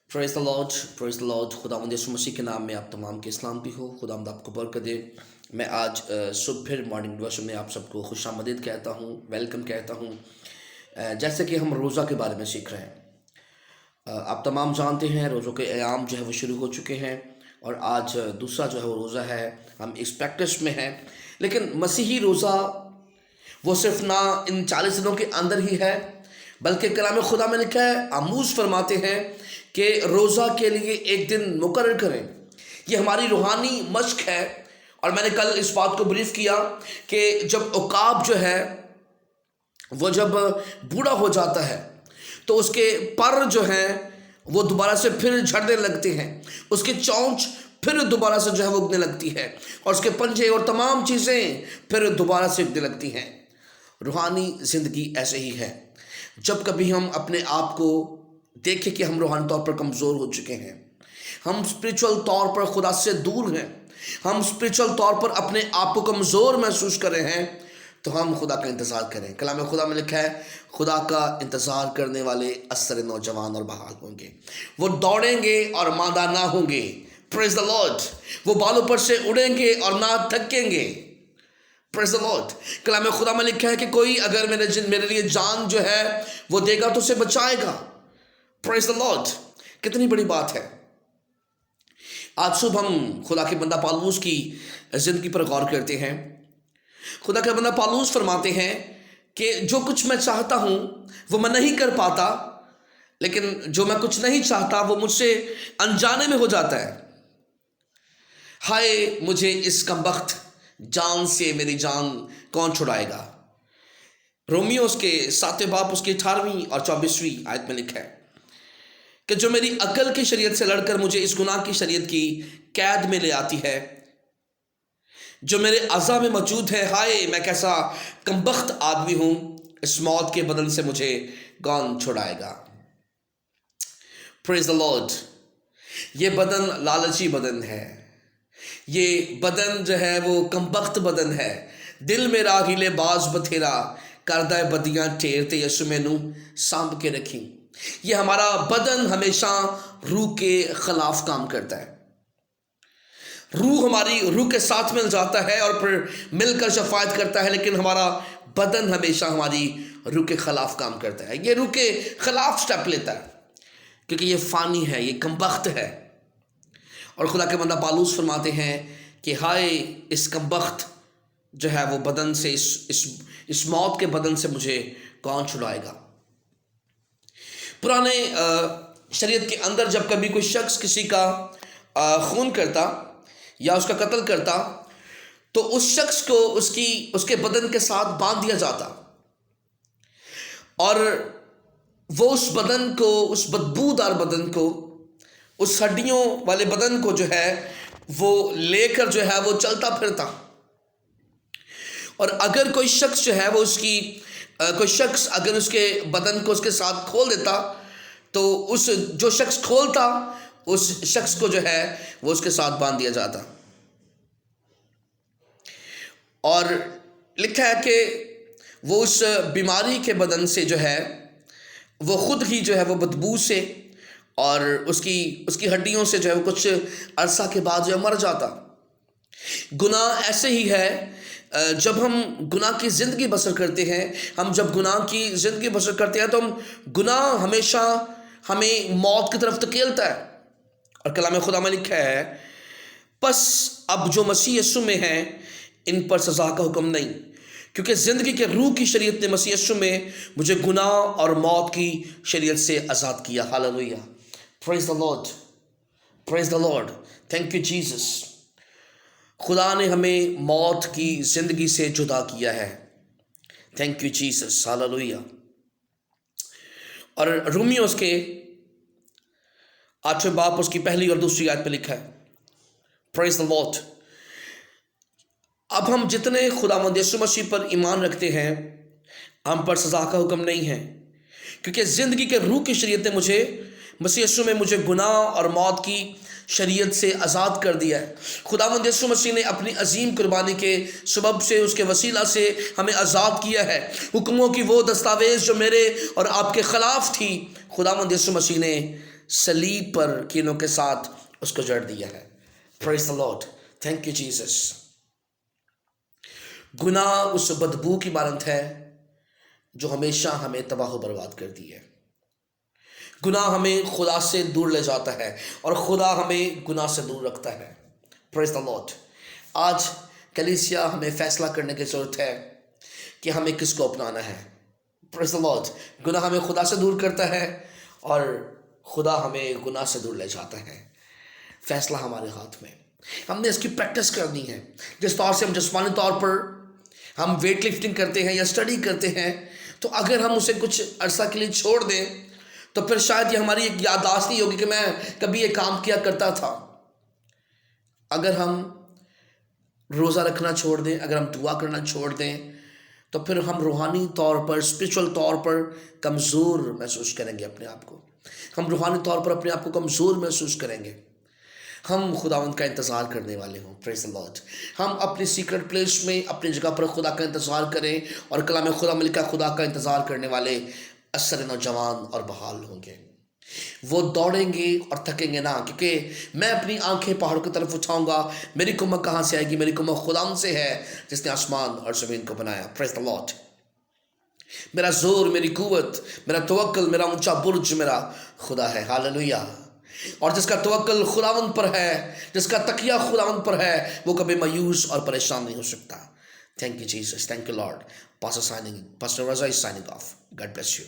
Praise the Lord. खुदावंद यीशु मसीह के नाम में आप तमाम के इस्लाम भी हो। खुदावंद आपको बरकत दे। मैं आज सुबह फिर मॉर्निंग डिवोशन में आप सबको खुशामदीद कहता हूँ, वेलकम कहता हूँ। जैसे कि हम रोज़ा के बारे में सीख रहे हैं। आप तमाम जानते हैं रोज़ों के अयाम जो है वो शुरू हो चुके हैं और आज दूसरा जो है वो रोज़ा है। हम इस प्रैक्टिस में हैं, लेकिन मसीही रोज़ा वो सिर्फ ना इन 40 दिनों के अंदर ही है, बल्कि कलाम खुदा में लिखा है, आमूज़ फरमाते हैं कि रोज़ा के लिए एक दिन मुकर्रर करें। ये हमारी रूहानी मश्क है। और मैंने कल इस बात को ब्रीफ किया कि जब उकाब जो है वो जब बूढ़ा हो जाता है तो उसके पर जो हैं वो दोबारा से फिर झड़ने लगते हैं, उसकी चोंच फिर दोबारा से जो है वो उगने लगती है और उसके पंजे और तमाम चीज़ें फिर दोबारा से उगने लगती हैं। रूहानी ज़िंदगी ऐसे ही है। जब कभी हम अपने आप को देखें कि हम रूहानी तौर पर कमज़ोर हो चुके हैं, हम स्पिरिचुअल तौर पर खुदा से दूर हैं, हम स्पिरिचुअल तौर पर अपने आप को कमज़ोर महसूस कर रहे हैं, तो हम खुदा का इंतज़ार करें। कलाम खुदा में लिखा है, खुदा का इंतज़ार करने वाले असर नौजवान और बहाल होंगे, वो दौड़ेंगे और मादा ना होंगे। Praise the Lord. वो बालों पर से उड़ेंगे और ना थकेंगे। Praise the Lord. कलाम खुदा में लिखा है कि कोई अगर मेरे लिए जान जो है वो देगा तो उसे बचाएगा। Praise the Lord. कितनी बड़ी बात है। आज सुबह हम खुदा के बंदा पालूस की ज़िंदगी पर गौर करते हैं। खुदा के बंदा पालूस फरमाते हैं कि जो कुछ मैं चाहता हूँ वो मैं नहीं कर पाता, लेकिन जो मैं कुछ नहीं चाहता वो मुझसे अनजाने में हो जाता है। हाय मुझे इस कमबख्त जान से मेरी जान कौन छुड़ाएगा। रोमियो उसके 7वें बाब उसकी 18वीं और 24वीं आयत में लिखा है कि जो मेरी अकल की शरीयत से लड़कर मुझे इस गुनाह की शरीयत की कैद में ले आती है, जो मेरे अज़ा में मौजूद है। हाय मैं कैसा कमबख्त आदमी हूँ, इस मौत के बदन से मुझे कौन छुड़ाएगा। Praise the Lord. ये बदन लालची बदन है, ये बदन जो है वो कमबख्त बदन है। दिल मेरा हिले बाज बथेरा करदा बदियाँ टेरते यसु मैनू सांभ के रखी। ये हमारा बदन हमेशा रूह के खिलाफ काम करता है। रूह हमारी रूह के साथ मिल जाता है और फिर मिलकर शफायत करता है, लेकिन हमारा बदन हमेशा हमारी रूह के खिलाफ काम करता है। ये रूह के खिलाफ स्टेप लेता है क्योंकि ये फ़ानी है, ये कमबख्त है। और खुदा के बंदा पालूस फरमाते हैं कि हाय इस कमबख्त जो है वो बदन से, इस मौत के बदन से मुझे कौन छुड़ाएगा। पुराने शरीयत के अंदर जब कभी कोई शख्स किसी का खून करता या उसका कत्ल करता तो उस शख्स को उसके बदन के साथ बांध दिया जाता और वो उस बदन को, उस बदबूदार बदन को, उस हड्डियों वाले बदन को जो है वो लेकर जो है वो चलता फिरता। और अगर कोई शख्स जो है वो कोई शख्स अगर उसके बदन को उसके साथ खोल देता तो जो शख्स खोलता उस शख्स को जो है वो उसके साथ बांध दिया जाता। और लिखा है कि वो उस बीमारी के बदन से जो है वो खुद ही जो है वो बदबू से और उसकी हड्डियों से जो है वो कुछ अरसा के बाद जो है मर जाता। गुनाह ऐसे ही है। जब हम गुनाह की ज़िंदगी बसर करते हैं, हम जब गुनाह की ज़िंदगी बसर करते हैं तो गुनाह हमेशा हमें मौत की तरफ धकेलता है। और कलाम खुदा में लिखा है, बस अब जो मसीह यीशु में है इन पर सज़ा का हुक्म नहीं, क्योंकि ज़िंदगी के रूह की शरीयत ने मसीह यीशु में मुझे गुनाह और मौत की शरीयत से आज़ाद किया। Hallelujah. Praise the Lord. Praise the Lord. Thank you Jesus. खुदा ने हमें मौत की ज़िंदगी से जुदा किया है। Thank you Jesus. हालेलुया। और रोमियो उसके 8वें बाब उसकी 1 और 2 आयत पे लिखा है, प्रेज़ द लॉर्ड। अब हम जितने खुदावंद यीशु मसीह पर ईमान रखते हैं, हम पर सज़ा का हुक्म नहीं है, क्योंकि ज़िंदगी के रूह की शरीयत ने मसीह यीशु में मुझे गुनाह और मौत की शरीयत से आज़ाद कर दिया है। खुदावंद यीशु मसीह ने अपनी अजीम कुर्बानी के सबब से, उसके वसीला से हमें आज़ाद किया है। हुक्मों की वो दस्तावेज़ जो मेरे और आपके ख़िलाफ़ थी, खुदावंद यीशु मसीह ने सलीब पर कीलों के साथ उसको जड़ दिया है। Praise the Lord, thank you Jesus. गुनाह उस बदबू की मानंद है जो हमेशा हमें तबाह बर्बाद करती है। गुनाह हमें खुदा से दूर ले जाता है और खुदा हमें गुनाह से दूर रखता है। Praise the Lord. आज कलीसिया हमें फैसला करने की ज़रूरत है कि हमें किसको अपनाना है। Praise the Lord. गुनाह हमें खुदा से दूर करता है और खुदा हमें गुनाह से दूर ले जाता है। फैसला हमारे हाथ में, हमने इसकी प्रैक्टिस करनी है। जिस तौर से हम जिस्मानी तौर पर हम वेट लिफ्टिंग करते हैं या स्टडी करते हैं, तो अगर हम उसे कुछ अरसा के लिए छोड़ दें तो फिर शायद ये हमारी एक याददाश्त नहीं होगी कि मैं कभी ये काम किया करता था। अगर हम रोज़ा रखना छोड़ दें, अगर हम दुआ करना छोड़ दें, तो फिर हम रूहानी तौर पर, स्पिरिचुअल तौर पर कमज़ोर महसूस करेंगे अपने आप को। हम रूहानी तौर पर अपने आप को कमज़ोर महसूस करेंगे। हम खुदावंद का इंतज़ार करने वाले हों। Praise the Lord. हम अपनी सीक्रेट प्लेस में अपनी जगह पर खुदा का इंतज़ार करें और कलाम खुदा मिलकर खुदा का इंतज़ार करने वाले अक्सर नौजवान और बहाल होंगे। वो दौड़ेंगे और थकेंगे ना, क्योंकि मैं अपनी आंखें पहाड़ों की तरफ उठाऊंगा। मेरी कुम्मत कहाँ से आएगी? मेरी कुम्मत खुदा से है जिसने आसमान और ज़मीन को बनाया। Praise the Lord. मेरा जोर, मेरी कुव्वत, मेरा तवक्कल, मेरा ऊंचा बुर्ज मेरा खुदा है। हालेलुया। और जिसका तवक्कल खुदावंद पर है, जिसका तकिया खुदावंद पर है, वो कभी मायूस और परेशान नहीं हो सकता। Thank you Jesus, thank you Lord. Pastor Raza is signing off. God bless you.